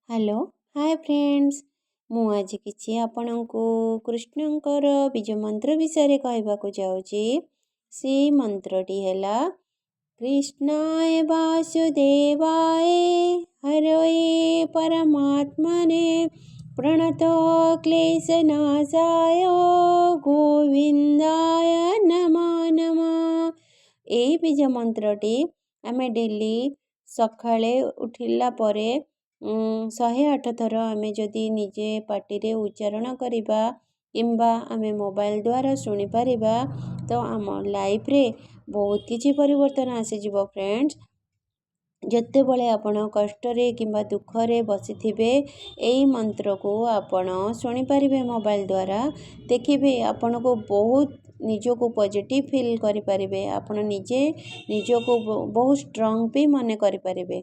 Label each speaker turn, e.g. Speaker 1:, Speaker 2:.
Speaker 1: Hello hi friends मु आज किछि आपनंकु कृष्णंकर बीज मंत्र विषय कहबाकू जाउची। से मंत्रटी हैला कृष्णाय वासुदेवाय हरये परमात्मने प्रणतो क्लेशनाशाय गोविंदाय नमो नमः। ए बीज मंत्रटी आमे डेली सकाळे उठिला परे 108 थर आमे जदि निजे पार्टी रे उच्चारण करिबा किंबा आमे मोबाइल द्वारा सुनी परिबा तो आम लाइफ रे बहुत किछि परिवर्तन आसी जिवो फ्रेंड्स। जत्ते बळे आपण कष्ट रे किंबा दुख रे बसिथिबे एई मंत्र को आपण सुनी परिबे मोबाइल द्वारा देखिबे आपण को बहुत निजो को पॉजिटिव फील करि परिबे। आपण निजे निजो को बहुत स्ट्रांग भी मने करि परिबे।